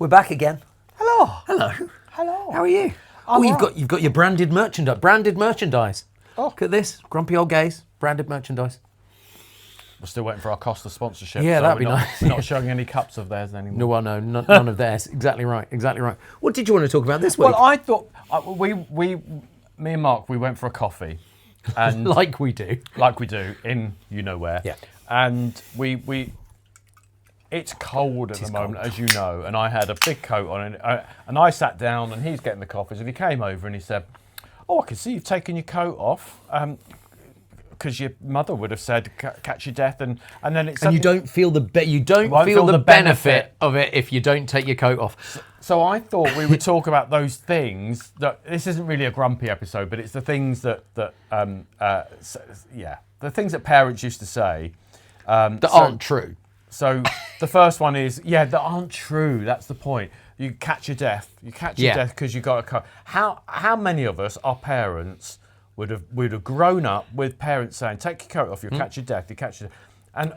We're back again. Hello. Hello. Hello. How are you? You've got your branded merchandise. Branded merchandise. Oh. Look at this. Grumpy old gays. Branded merchandise. We're still waiting for our Costa sponsorship. Yeah, so that'd be we're not, nice. We're not showing any cups of theirs anymore. No, well, no, none of theirs. Exactly right. Exactly right. What did you want to talk about this week? Well, I thought me and Mark, we went for a coffee, and like we do in you know where. Yeah. And we. It's cold at the moment, as you know, and I had a big coat on, and I sat down, and he's getting the coffees, and he came over and he said, "Oh, I can see you've taken your coat off." Because your mother would have said, "Catch your death," and then it's. And you don't feel the benefit of it if you don't take your coat off. So I thought we would talk about those things that this isn't really a grumpy episode, but it's the things that the things that parents used to say that aren't true. So the first one is that aren't true. That's the point. You catch your death. You catch your death because you got a coat. How many of us, our parents, would have grown up with parents saying, "Take your coat off, you'll catch your death, you catch your," and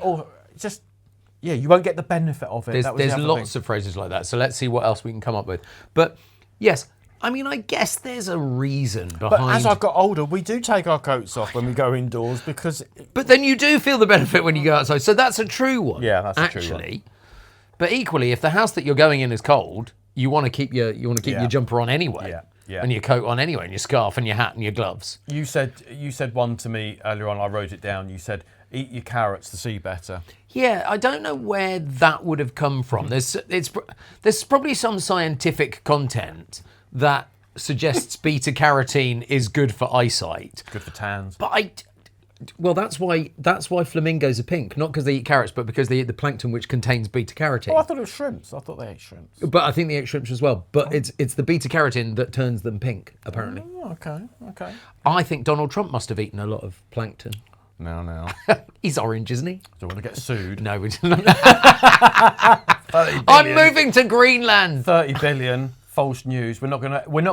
you won't get the benefit of it. There's lots of phrases like that. So let's see what else we can come up with. But yes, I mean, I guess there's a reason behind. But as I got older, we do take our coats off when we go indoors because. But then you do feel the benefit when you go outside. So that's a true one. Yeah, that's actually. A true one. But equally, if the house that you're going in is cold, you want to keep your jumper on anyway. Yeah. Yeah. And your coat on anyway, and your scarf and your hat and your gloves. You said one to me earlier on. I wrote it down. You said, "Eat your carrots to see better." Yeah, I don't know where that would have come from. There's probably some scientific content that suggests beta carotene is good for eyesight. Good for tans. But that's why flamingos are pink, not because they eat carrots, but because they eat the plankton which contains beta carotene. Oh, I thought it was shrimps. I thought they ate shrimps. But I think they ate shrimps as well. But it's the beta carotene that turns them pink, apparently. Oh, okay. I think Donald Trump must have eaten a lot of plankton. No. He's orange, isn't he? Don't want to get sued. No, we don't. I'm moving to Greenland. 30 billion false news. We're not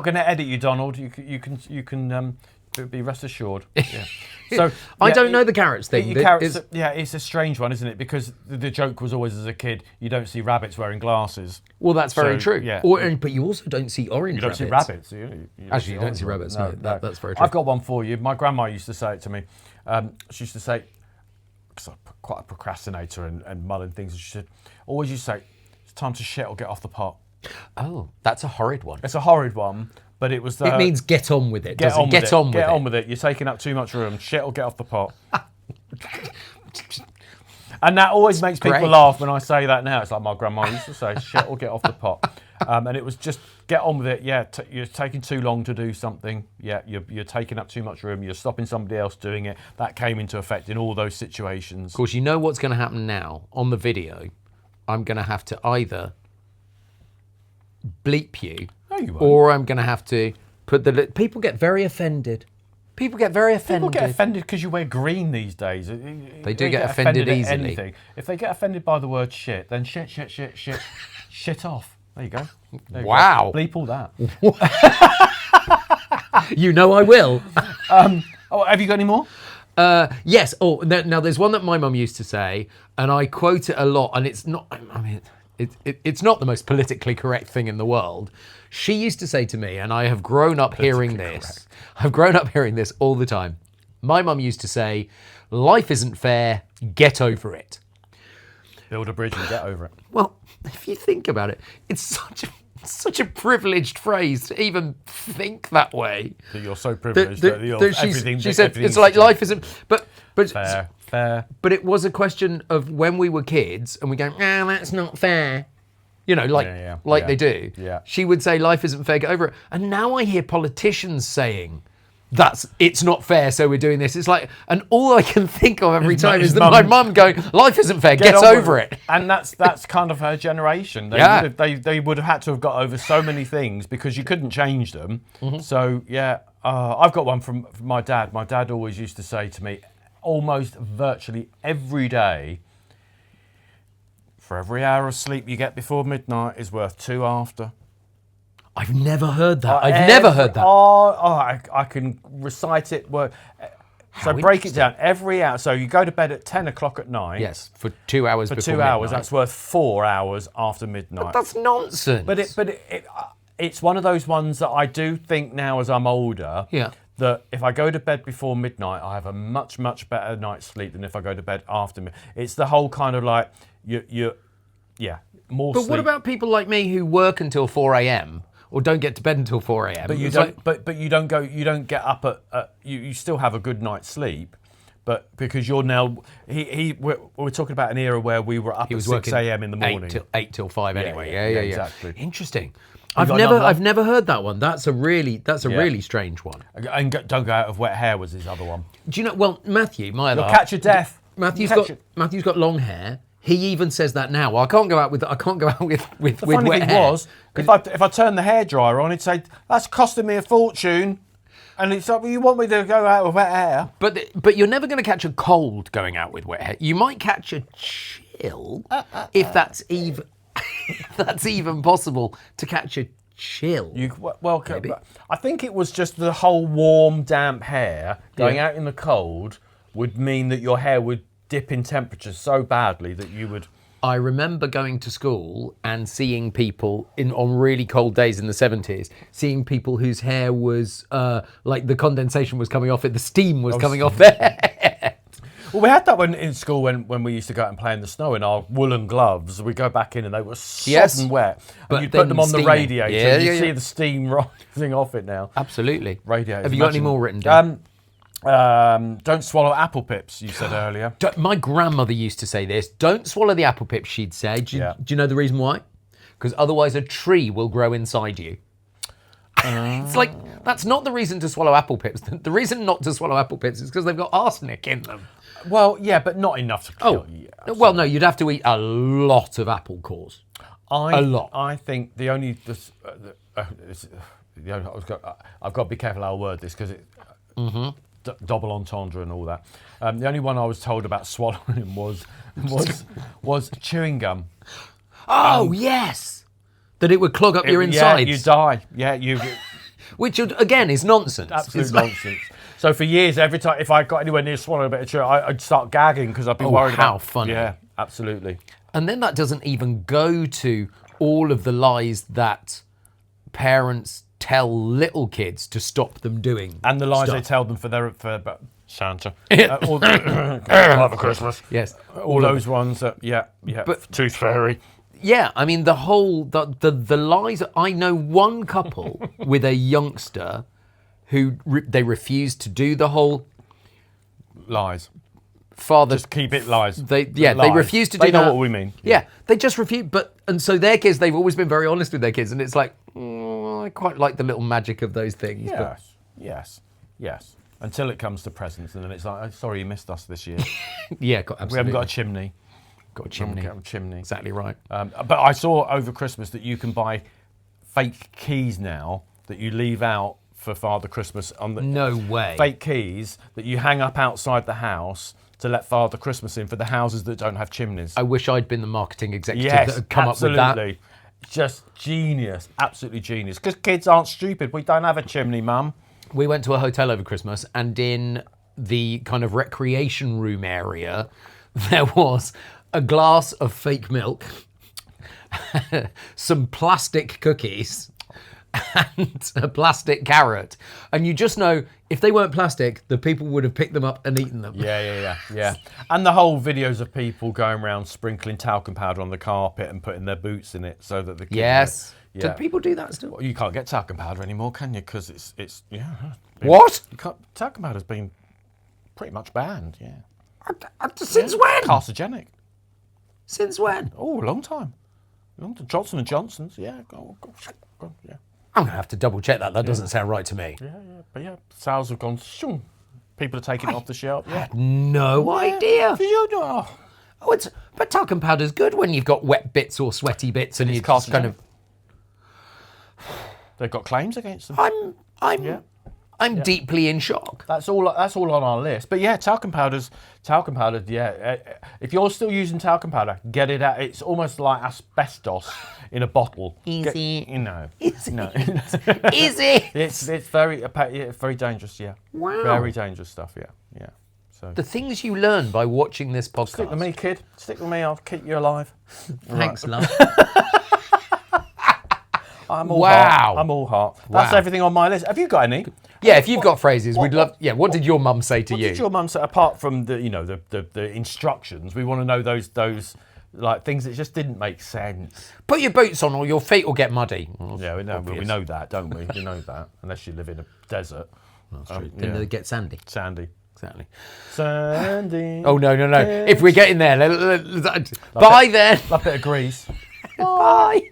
gonna edit you, Donald. You can be rest assured. Yeah. So I don't know the carrots thing. Carrots, it's a strange one, isn't it? Because the joke was always, as a kid, you don't see rabbits wearing glasses. Well, that's very true. Yeah. But you also don't see orange rabbits. You don't see rabbits. Actually, you don't see rabbits. No, that's very true. I've got one for you. My grandma used to say it to me. She used to say, because I'm quite a procrastinator and mulling things, she always used to say, "It's time to shit or get off the pot." Oh, that's a horrid one. It's a horrid one. But it was it means get on with it. Get on with it. You're taking up too much room. Shit or get off the pot. And that always makes people laugh when I say that now. It's like my grandma used to say, "Shit or get off the pot." And it was just get on with it. Yeah, you're taking too long to do something. Yeah, you're taking up too much room. You're stopping somebody else doing it. That came into effect in all those situations. Of course, you know what's going to happen now on the video. I'm going to have to either bleep you. No, you won't. Or I'm going to have to put the... People get very offended. People get offended because you wear green these days. They do get offended easily. Anything. If they get offended by the word shit, then shit, shit off. There you go. Wow. Bleep all that. You know I will. Have you got any more? Yes. Oh, now there's one that my mum used to say, and I quote it a lot, and it's not... I mean... It's not the most politically correct thing in the world. She used to say to me, and I have grown up hearing this. I've grown up hearing this all the time. My mum used to say, "Life isn't fair, get over it." Build a bridge and get over it. Well, if you think about it, it's such a privileged phrase to even think that way. That you're so privileged that everything... She said, it's like life isn't... But fair. But it was a question of when we were kids and we go, that's not fair. You know, like they do. Yeah. She would say, life isn't fair, get over it. And now I hear politicians saying, it's not fair, so we're doing this. It's like, and all I can think of every time is my mum going, life isn't fair, get over it. And that's kind of her generation. They would have had to have got over so many things because you couldn't change them. Mm-hmm. So, I've got one from my dad. My dad always used to say to me, almost virtually every day, "For every hour of sleep you get before midnight is worth 2 after." I've never heard that. I've never heard that. I can recite it. So break it down every hour. So you go to bed at 10 o'clock at night. Yes, for 2 hours For before 2 hours, midnight. that's worth 4 hours after midnight. That's nonsense. But it's one of those ones that I do think now as I'm older. Yeah. That if I go to bed before midnight, I have a much, much better night's sleep than if I go to bed after midnight. It's the whole kind of like more. But sleep. what about people like me who work until 4 a.m. or don't get to bed until 4 a.m.? But you don't. But you don't go. You don't get up at. You still have a good night's sleep, but because you're now. We're talking about an era where we were up at 6 a.m. in the morning. 8 till 5 anyway. Yeah, exactly. Interesting. got I've never heard that one. That's a really strange one. And don't go out of wet hair was his other one. Do you know? Well, Matthew, my You'll other catch your death. Matthew's got long hair. He even says that now. Well, I can't go out with The funny wet thing hair. was, if I turned the hairdryer on, he'd say, that's costing me a fortune. And it's like, well, you want me to go out with wet hair? But you're never going to catch a cold going out with wet hair. You might catch a chill if that's even if that's even possible to catch a chill. Maybe. I think it was just the whole warm, damp hair going out in the cold would mean that your hair would dip in temperature so badly that you would. I remember going to school and seeing people on really cold days in the 70s, seeing people whose hair was like the condensation was coming off it, the steam was coming off their hair. Well, we had that one in school when we used to go out and play in the snow in our woolen gloves. We go back in and they were sodden wet. But you'd put them on steaming. the radiator. You Yeah. see the steam rising off it now. Absolutely. Radiators. Have you got any more written down? Don't swallow apple pips, you said earlier. My grandmother used to say this. Don't swallow the apple pips, she'd say. Do you know the reason why? Because otherwise a tree will grow inside you. It's like, that's not the reason to swallow apple pips. The reason not to swallow apple pips is because they've got arsenic in them. Well, yeah, but not enough to kill you. Well, no, you'd have to eat a lot of apple cores. A lot. I think the only... I've got to be careful how I word this because it... double entendre and all that. The only one I was told about swallowing was chewing gum. Oh, yes! That it would clog up your insides. Yeah, you die. Yeah, you... Which, again, is nonsense. Absolute nonsense. So for years, every time, if I got anywhere near swallowing a bit of chew, I'd start gagging because I'd be worried about... how funny. Yeah, absolutely. And then that doesn't even go to all of the lies that parents tell little kids to stop them doing. And the lies stuff. they tell them for Santa. Father Christmas. Yes. All those ones that, but Tooth Fairy. Yeah, I mean, the lies. I know one couple with a youngster who they refused to do the whole Lies. father. Just keep it lies. They Lies. refused to do that. They know what we mean. Yeah, they just refuse. And so their kids, they've always been very honest with their kids, and it's like, I quite like the little magic of those things. Yes. Until it comes to presents, and then it's like, oh, sorry, you missed us this year. Yeah, absolutely. We haven't got a chimney. Got a chimney. Chimney. Exactly right. But I saw over Christmas that you can buy fake keys now that you leave out for Father Christmas on the No way. fake keys that you hang up outside the house to let Father Christmas in for the houses that don't have chimneys. I wish I'd been the marketing executive Yes, that had come absolutely. up with that. Just genius, absolutely genius. Because kids aren't stupid. We don't have a chimney, Mum. We went to a hotel over Christmas, and in the kind of recreation room area, there was a glass of fake milk, some plastic cookies, and a plastic carrot. And you just know, if they weren't plastic, the people would have picked them up and eaten them. Yeah. And the whole videos of people going around sprinkling talcum powder on the carpet and putting their boots in it so that the kids... Yes. Yeah. Do people do that still? Well, you can't get talcum powder anymore, can you? Because it's What? Talcum powder's been pretty much banned, yeah. Since when? Carcinogenic. Since when? Oh, a long time. Johnson & Johnson's, yeah. Yeah. I'm going to have to double check that. That doesn't sound right to me. Yeah. But yeah, sales have gone, shoom. People are taking it off the shelf. Yeah. No idea. You know. But talcum powder's good when you've got wet bits or sweaty bits and you just kind of... They've got claims against them. I'm I'm deeply in shock. That's all on our list. But yeah, talcum powder. Yeah, if you're still using talcum powder, get it out. It's almost like asbestos in a bottle. Is it? No. Is it? No. Is it? It's very dangerous. Yeah. Wow. Very dangerous stuff. Yeah. Yeah. So The things you learn by watching this podcast. stick with me, kid. Stick with me. I'll keep you alive. Thanks, love. I'm all Wow. heart. I'm all heart. That's Wow. everything on my list. Have you got any? Yeah, if you've got phrases, we'd love. Yeah, what did your mum say to What you? did your mum say? Apart from the instructions, we want to know those like things that just didn't make sense. Put your boots on, or your feet will get muddy. Yeah, we know that, don't we? We know that. Unless you live in a desert. That's true. Then they get sandy. Sandy. Exactly. Sandy. Oh no. If we're getting there, bye then. A bit of grease. Bye.